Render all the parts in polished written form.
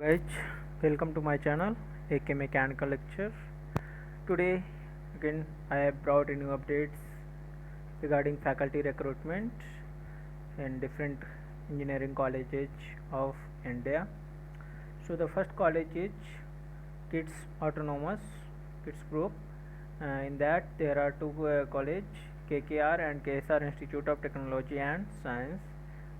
Guys, welcome to my channel AK Mechanical Lecture. Today again I have brought new updates regarding faculty recruitment in different engineering colleges of India. So the first college is Kids Autonomous Kids Group. In that there are two college KKR and KSR Institute of Technology and Science.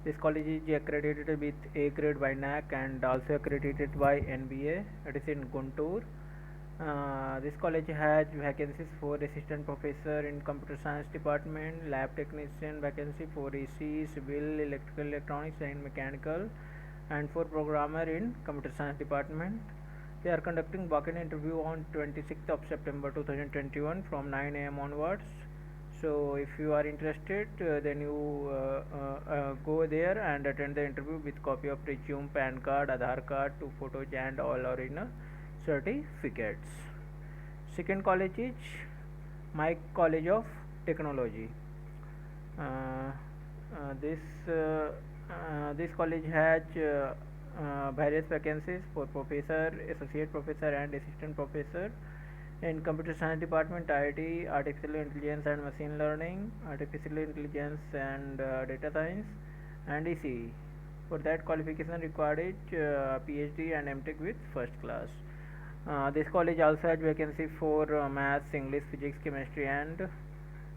This college is accredited with A grade by NAC and also accredited by NBA. It is in Guntur. This college has vacancies for assistant professor in computer science department, lab technician vacancy for EC, civil, electrical, electronics and mechanical, and for programmer in computer science department. They are conducting walk-in interview on 26th of September 2021 from 9 a.m. onwards. So if you are interested, then you go there and attend the interview with copy of resume, PAN card, Aadhaar card, two photos and all original certificates. Second college is Mike College of Technology. Uh, this college has various vacancies for professor, associate professor, and assistant professor in computer science department, IT, artificial intelligence and machine learning, artificial intelligence and data science, and ECE. For that qualification required is PhD and MTech with first class. This college also has vacancy for maths, English, physics, chemistry and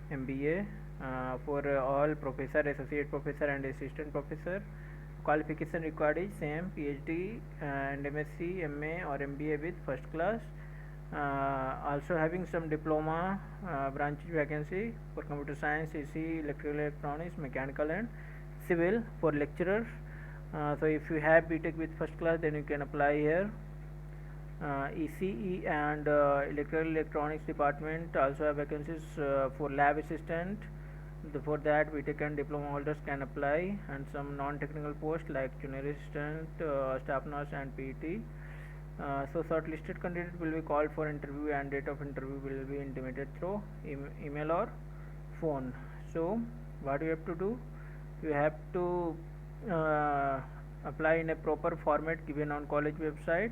MBA for all professor, associate professor and assistant professor. Qualification required is same PhD and MSc, MA or MBA with first class. Also having some diploma branch vacancy for computer science, EC, electrical, electronics, mechanical and civil for lecturers. So if you have BTech with first class, then you can apply here. ECE and electrical electronics department also have vacancies for lab assistant. For that, BTech and diploma holders can apply, and some non-technical posts like junior assistant, staff nurse and PT. So shortlisted candidate will be called for interview and date of interview will be intimated through email or phone. So what you have to do, you have to apply in a proper format given on college website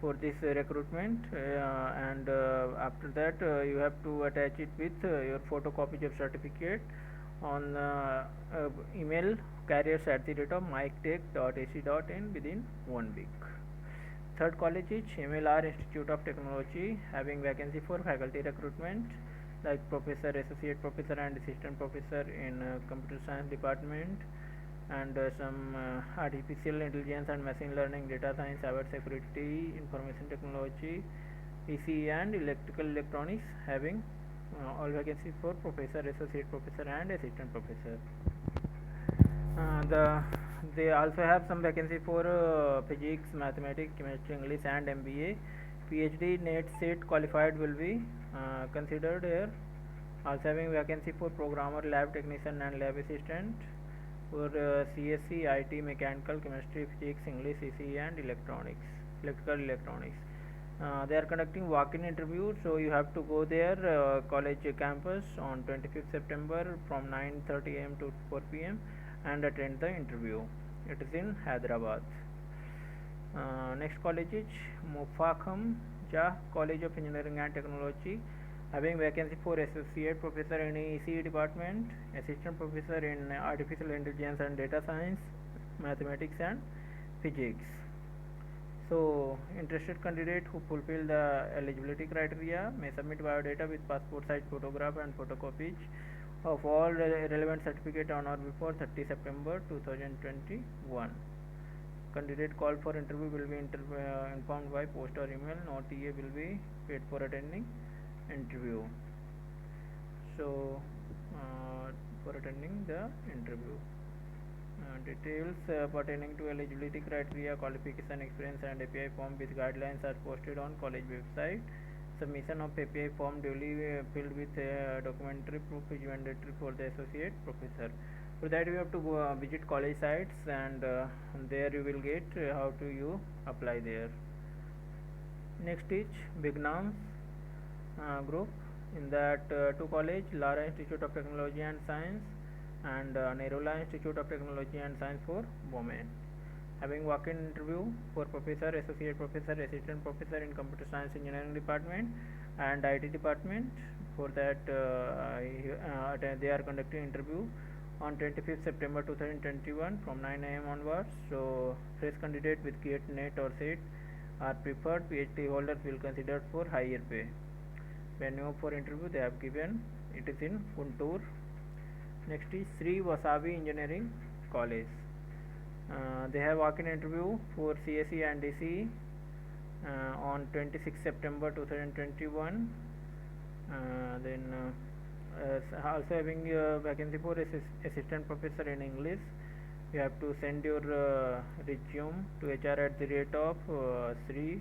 for this recruitment, and after that you have to attach it with your photocopy of certificate on email careers@miketech.ac.in within 1 week. Third college is MLR Institute of Technology, having vacancy for faculty recruitment like professor, associate professor and assistant professor in computer science department, and some artificial intelligence and machine learning, data science, cyber security, information technology, ECE and electrical electronics, having all vacancies for professor, associate professor and assistant professor. They also have some vacancy for physics, mathematics, chemistry, English and MBA. PhD NET SET qualified will be considered here. Also having vacancy for programmer, lab technician and lab assistant for CSC, IT, mechanical, chemistry, physics, English, ECE and electronics, electrical electronics. They are conducting walk-in interview, so you have to go there college campus on 25th September from 9:30 a.m. to 4 p.m. and attend the interview. It is in Hyderabad. Next college is Mufakham Jah College of Engineering and Technology, having vacancy for associate professor in ECE department, assistant professor in artificial intelligence and data science, mathematics and physics. So interested candidate who fulfill the eligibility criteria may submit biodata with passport size photograph and photocopies of all relevant certificate on or before 30 September 2021. Candidate call for interview will be informed by post or email. No TA will be paid for attending interview. So for attending the interview, details pertaining to eligibility criteria, qualification, experience and API form with guidelines are posted on college website. Submission of API form duly filled with documentary proof is mandatory for the associate professor. For that you have to go visit college sites, and there you will get how to you apply there. Next is Bignams group. In that two college, Lara Institute of Technology and Science and Nerula Institute of Technology and Science for Women. having walk-in interview for professor, associate professor, assistant professor in computer science engineering department and IT department. For that they are conducting interview on 25th September 2021 from 9 am onwards. So fresh candidate with GATE, NET or SET are preferred. PhD holders will considered for higher pay. Venue for interview they have given, it is in Guntur. Next is Sri Vasavi Engineering College. They have walk-in interview for CSE and DCE on 26 September 2021. Also having vacancy for assistant professor in English. You have to send your resume to hr@ Sri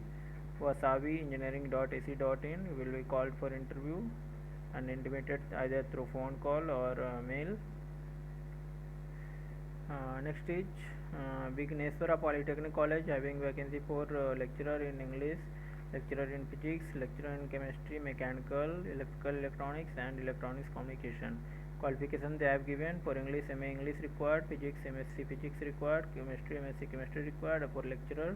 Vasavi engineering.ac.in. You will be called for interview and intimated either through phone call or mail. Next is Vigneswara Polytechnic College, having vacancy for lecturer in English, lecturer in physics, lecturer in chemistry, mechanical, electrical, electronics and electronics communication. Qualification they have given: for English, MA English required; physics, MSc physics required; chemistry, MSc chemistry required; for lecturer,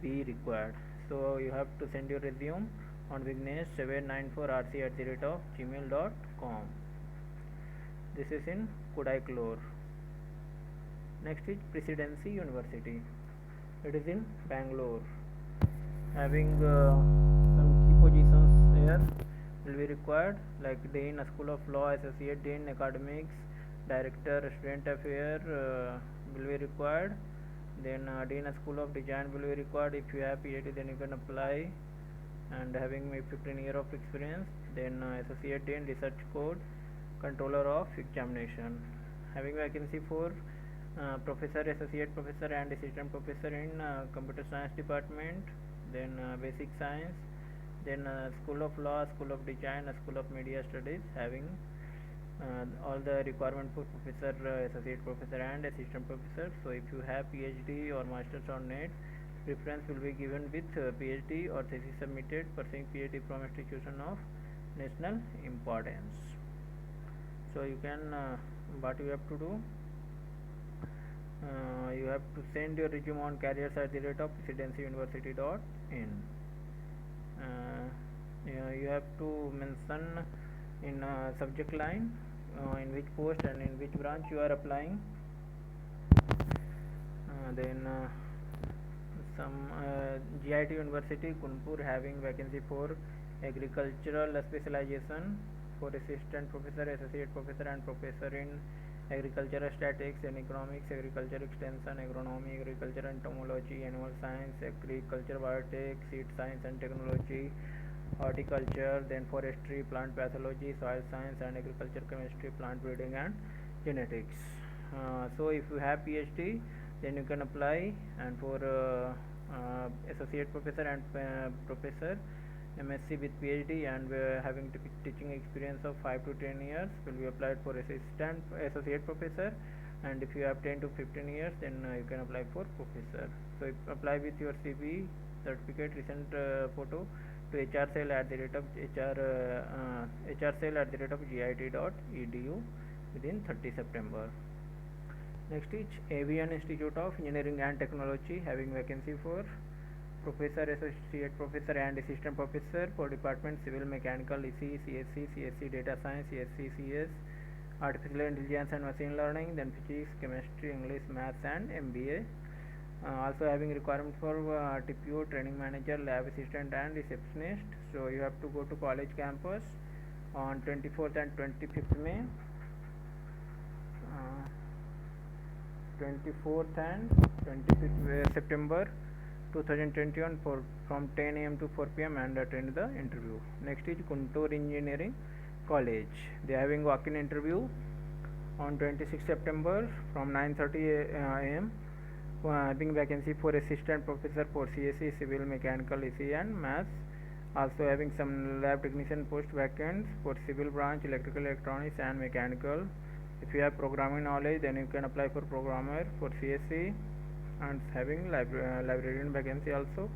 B required. So you have to send your resume on vignesh794rc@gmail.com. This is in Kodaiklor. Next is Presidency University. It is in Bangalore, having some key positions here will be required, like Dean, School of Law, Associate Dean, Academics, Director, Student Affairs will be required. Then Dean, School of Design will be required. If you have PhD, then you can apply, and having 15 years of experience. Then Associate Dean, Research Code, Controller of Examination, having vacancy for professor, associate professor and assistant professor in computer science department, then basic science, then School of Law, School of Design, School of Media Studies, having all the requirement for professor, associate professor and assistant professor. So if you have PhD or masters or NET, preference will be given with PhD or thesis submitted pursuing PhD from institution of national importance. So you can what you have to do, you have to send your resume on careers@presidencyuniversity.in. You have to mention in subject line in which post and in which branch you are applying. Then some GIT University Kanpur, having vacancy for agricultural specialization for assistant professor, associate professor and professor in agriculture statistics and economics, agriculture extension, agronomy, agriculture entomology, animal science, agriculture biotech, seed science and technology, horticulture, then forestry, plant pathology, soil science and agriculture chemistry, plant breeding and genetics. So if you have PhD, then you can apply, and for associate professor and professor, MSc with PhD and having teaching experience of 5 to 10 years will be applied for assistant associate professor, and if you have 10 to 15 years, then you can apply for professor. So apply with your CV, certificate, recent photo to hrcell@git.edu within 30 September. Next is Avian Institute of Engineering and Technology, having vacancy for professor, associate professor and assistant professor for department civil, mechanical, EC, CSC, CSC data science, CSC, CS, artificial intelligence and machine learning, then physics, chemistry, English, maths and MBA. Also having requirement for TPO, training manager, lab assistant and receptionist. So you have to go to college campus on 24th and 25th May, 24th and 25th September 2021 from 10 am to 4 pm and attend the interview. Next is Guntur Engineering College. They are having walk-in interview on 26 September from 9:30 am. Having vacancy for assistant professor for CSE, civil, mechanical, EC and maths. Also having some lab technician post vacant for civil branch, electrical, electronics and mechanical. If you have programming knowledge, then you can apply for programmer for CSE, and having librarian vacancy also.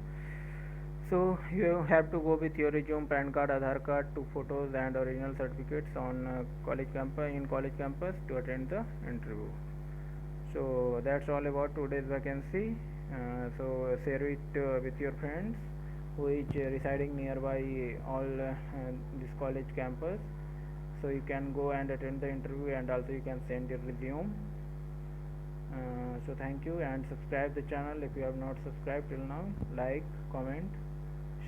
So you have to go with your resume, PAN card, Aadhaar card, 2 photos and original certificates on college campus to attend the interview. So that's all about today's vacancy. So share it with your friends who is residing nearby all this college campus, so you can go and attend the interview, and also you can send your resume. So thank you, and subscribe the channel if you have not subscribed till now. Like, comment,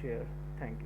share. Thank you.